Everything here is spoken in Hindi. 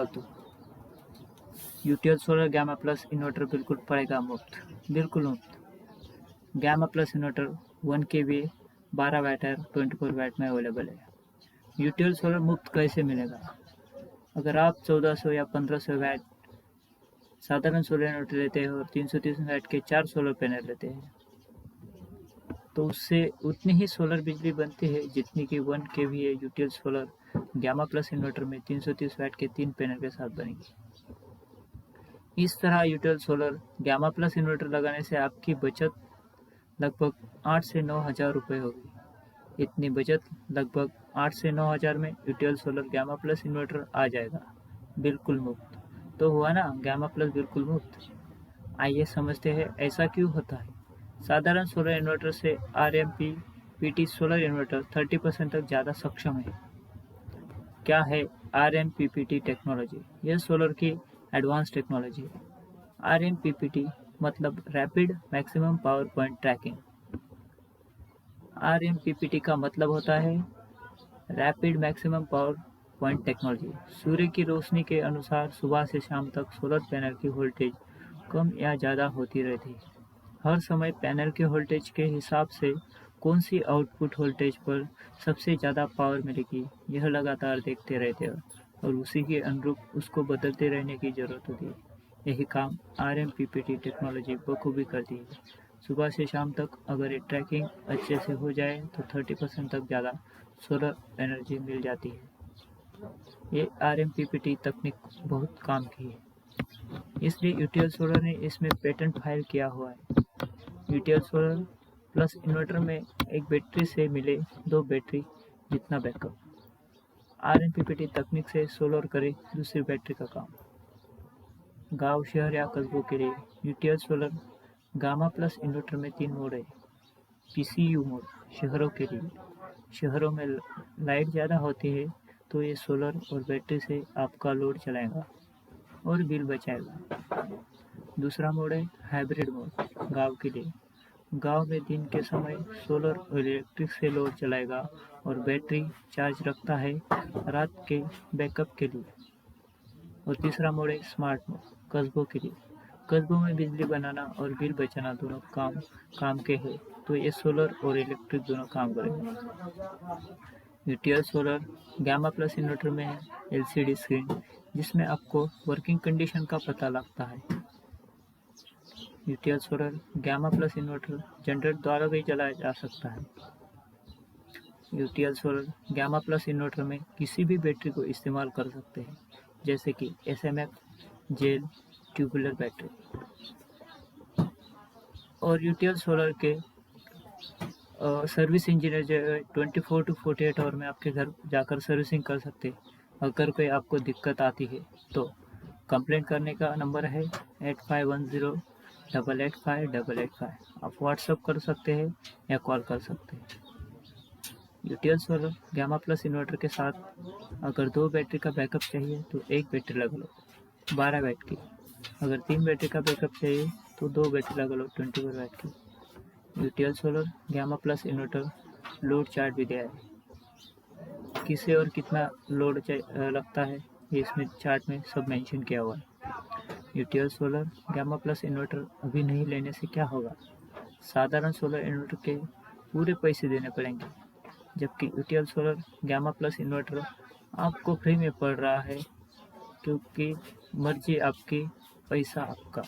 फालतू। UTL solar gamma plus inverter बिल्कुल पड़ेगा मुफ्त, बिल्कुल मुफ्त। Gamma plus inverter 1 KV 12 watt है, 24 वाट में अवेलेबल है। यूटीएल सोलर मुफ्त कैसे मिलेगा? अगर आप 1400 या 1500 वाट साधारण सोलर इन्वर्टर लेते हैं और 330 वाट के 4 सोलर पैनल लेते हैं, तो उससे उतनी ही सोलर बिजली बनती है जितनी कि 1 KV UTL solar gamma plus inverter में 330 वाट के 3 पैनल के साथ बनेगी। इस तरह UTL solar gamma plus inverter लगाने से आपकी बचत लगभग 8 से 9 हज़ार रुपये होगी। इतनी बचत लगभग 8 से 9 हज़ार में UTL solar gamma plus inverter आ जाएगा, बिल्कुल मुफ्त। तो हुआ ना गैमा प्लस बिल्कुल मुफ्त। आइए समझते हैं ऐसा क्यों होता है। साधारण सोलर इन्वर्टर से RMPPT सोलर इन्वर्टर 30% तक ज़्यादा सक्षम है। क्या है RMPPT टेक्नोलॉजी? यह सोलर की एडवांस टेक्नोलॉजी है। RMPPT मतलब rapid maximum power point tracking. RMPPT का मतलब होता है rapid maximum power point technology. सूर्य की रोशनी के अनुसार सुबह से शाम तक सोलर पैनल की वोल्टेज कम या ज़्यादा होती रहती है। हर समय पैनल के वोल्टेज के हिसाब से कौन सी आउटपुट वोल्टेज पर सबसे ज़्यादा पावर मिलेगी, यह लगातार देखते रहते हैं और उसी के अनुरूप उसको बदलते रहने की ज़रूरत होती है। यही काम RMPPT टेक्नोलॉजी बखूबी करती है। सुबह से शाम तक अगर ये ट्रैकिंग अच्छे से हो जाए तो 30% तक ज़्यादा सोलर एनर्जी मिल जाती है। ये RMPPT तकनीक बहुत काम की है, इसलिए यूटीएल सोलर ने इसमें पेटेंट फाइल किया हुआ है। यूटीएल सोलर प्लस इन्वर्टर में एक बैटरी से मिले 2 बैटरी जितना बैकअप। RMPPT तकनीक से सोलर करे दूसरी बैटरी का काम। गांव, शहर या कस्बों के लिए UTL solar gamma plus inverter में 3 मोड है। PCU मोड शहरों के लिए, शहरों में लाइट ज़्यादा होती है तो ये सोलर और बैटरी से आपका लोड चलाएगा और बिल बचाएगा। दूसरा मोड है हाइब्रिड मोड, गांव के लिए। गांव में दिन के समय सोलर और इलेक्ट्रिक से लोड चलाएगा और बैटरी चार्ज रखता है रात के बैकअप के लिए। और तीसरा मोड है स्मार्ट मोड, कस्बों के लिए। कस्बों में बिजली बनाना और बिल बचाना दोनों काम के हैं, तो ये सोलर और इलेक्ट्रिक दोनों काम करेंगे। UTL solar gamma plus inverter में है LCD स्क्रीन, जिसमें आपको वर्किंग कंडीशन का पता लगता है। UTL solar gamma plus inverter generator द्वारा भी चलाया जा सकता है। UTL solar gamma plus inverter में किसी भी बैटरी को इस्तेमाल कर सकते हैं, जैसे कि SMF, जेल, ट्यूबुलर बैटरी। और यूटीएल सोलर के सर्विस इंजीनियर जो है 24 to 48 आवर में आपके घर जाकर सर्विसिंग कर सकते हैं। अगर कोई आपको दिक्कत आती है तो कंप्लेंट करने का नंबर है 8510885885। आप व्हाट्सअप कर सकते हैं या कॉल कर सकते हैं। UTL solar gamma plus inverter के साथ अगर 2 बैटरी का बैकअप चाहिए तो एक बैटरी लगा लो 12 वाट की। अगर 3 बैटरी का बैकअप चाहिए तो 2 बैटरी लगा लो 24 वाट की। UTL solar gamma plus inverter load chart भी दिया है, किसे और कितना लोड लगता है ये इसमें चार्ट में सब मेंशन किया हुआ है। UTL solar gamma plus inverter अभी नहीं लेने से क्या होगा? साधारण सोलर इन्वर्टर के पूरे पैसे देने पड़ेंगे, जबकि UTL solar gamma plus inverter आपको फ्री में पड़ रहा है, क्योंकि मर्जी आपकी, पैसा आपका।